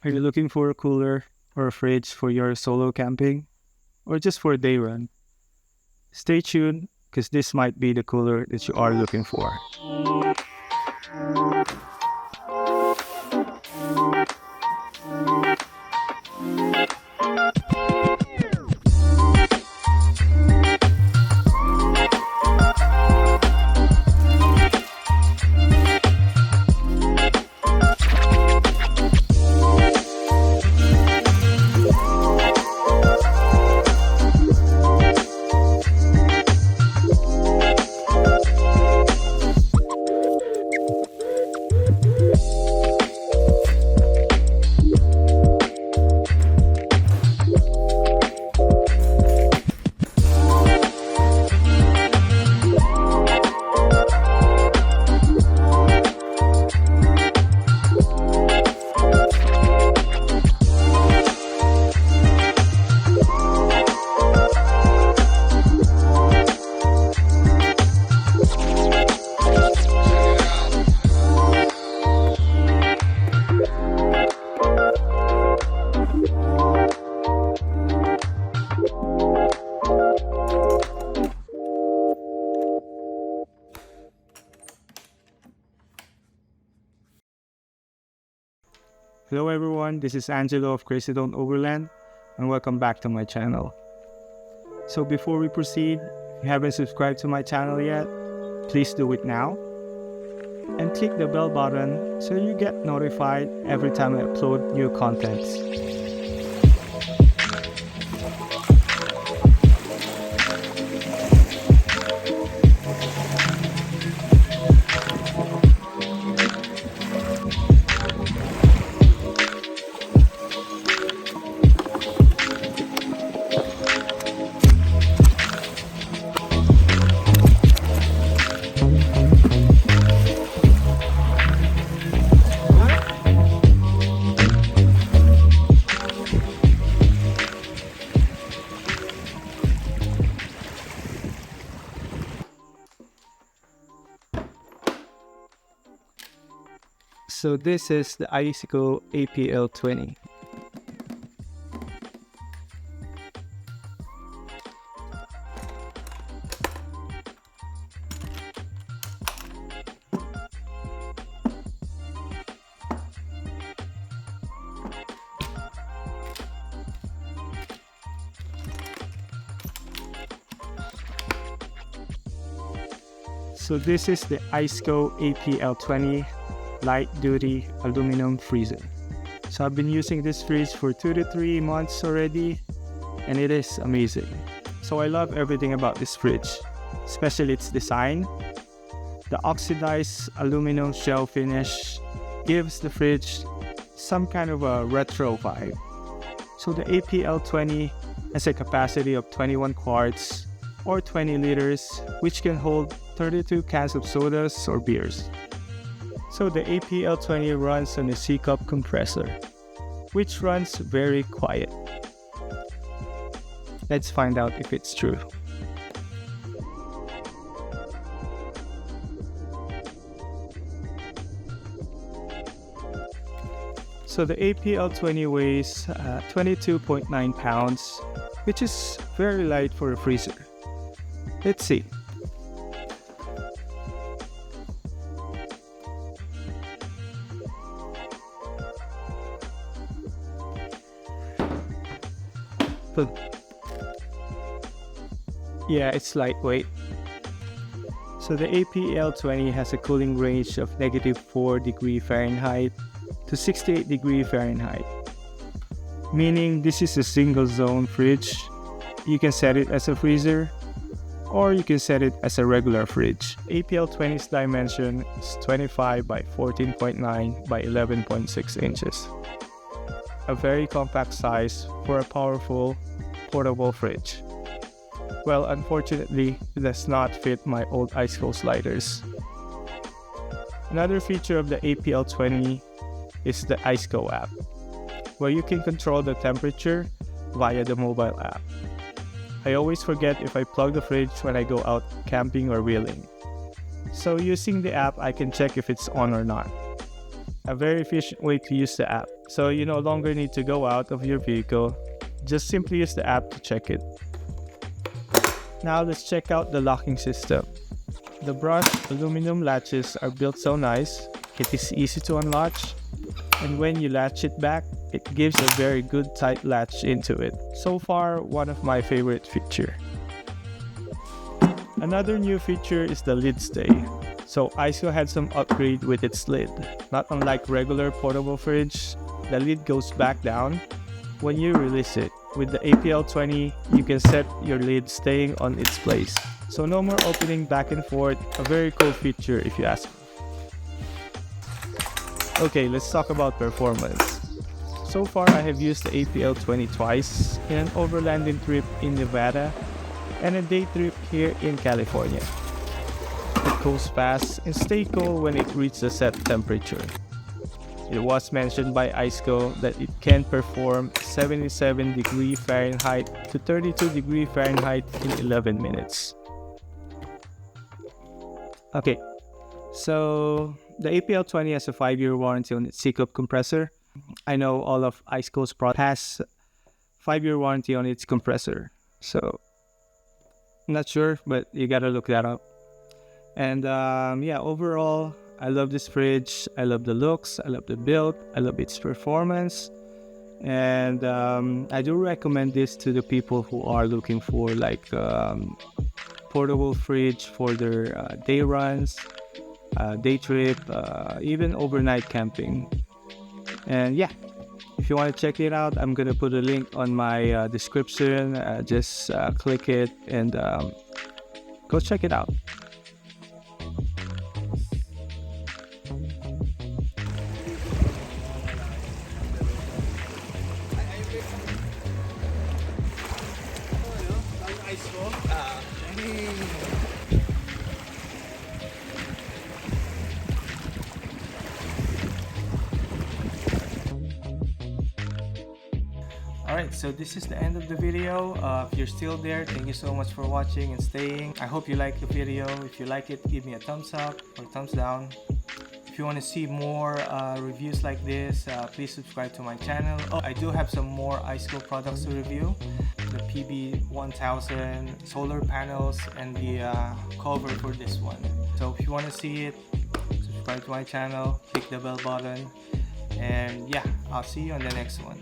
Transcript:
Are you looking for a cooler or a fridge for your solo camping or just for a day run? Stay tuned because this might be the cooler that you are looking for. Hello everyone, this is Angelo of Crazy Don't Overland and welcome back to my channel. So before we proceed, if you haven't subscribed to my channel yet, please do it now. And click the bell button so you get notified every time I upload new contents. So this is the Iceco APL20. So this is the Iceco APL20 light duty aluminum freezer. So I've been using this fridge for 2 to 3 months already and it is amazing. So I love everything about this fridge, especially its design. The oxidized aluminum shell finish gives the fridge some kind of a retro vibe. So the APL20 has a capacity of 21 quarts or 20 liters, which can hold 32 cans of sodas or beers. So the APL20 runs on a C-cup compressor, which runs very quiet. Let's find out if it's true. So the APL20 weighs 22.9 pounds, which is very light for a freezer. Let's see. Yeah, it's lightweight. So the APL20 has a cooling range of -4 degrees Fahrenheit to 68 degrees Fahrenheit. Meaning this is a single zone fridge. You can set it as a freezer or you can set it as a regular fridge. APL20's dimension is 25 by 14.9 by 11.6 inches. A very compact size for a powerful portable fridge. Well, unfortunately, it does not fit my old Iceco sliders. Another feature of the APL20 is the Iceco app, where you can control the temperature via the mobile app. I always forget if I plug the fridge when I go out camping or wheeling. So using the app, I can check if it's on or not. A very efficient way to use the app, So you no longer need to go out of your vehicle. Just simply use the app to check it. Now let's check out the locking system. The brushed aluminum latches are built so nice. It is easy to unlatch, and when you latch it back, it gives a very good tight latch into it. So far, one of my favorite feature. Another new feature is the lid stay. So Iceco had some upgrade with its lid. Not unlike regular portable fridge, the lid goes back down when you release it. With the APL20, you can set your lid staying on its place. So no more opening back and forth, a very cool feature if you ask me. Okay, let's talk about performance. So far I have used the APL20 twice, in an overlanding trip in Nevada and a day trip here in California. It cools fast and stays cool when it reaches a set temperature. It was mentioned by Iceco that it can perform 77 degree Fahrenheit to 32 degree Fahrenheit in 11 minutes. Okay, so the APL20 has a 5-year warranty on its C-cup compressor. I know all of Iceco's products has 5-year warranty on its compressor. So, I'm not sure, but you gotta look that up. And yeah, overall, I love this fridge. I love the looks, I love the build, I love its performance. And I do recommend this to the people who are looking for like portable fridge for their day runs, day trip, even overnight camping. And yeah, if you want to check it out, I'm gonna put a link on my description. Just click it and go check it out. Alright, so this is the end of the video. If you're still there, thank you so much for watching and staying. I hope you like the video. If you like it, give me a thumbs up or thumbs down. If you want to see more reviews like this, please subscribe to my channel. Oh, I do have some more Iceco products to review. The PB1000 solar panels and the cover for this one. So if you want to see it, subscribe to my channel, click the bell button, and yeah, I'll see you on the next one.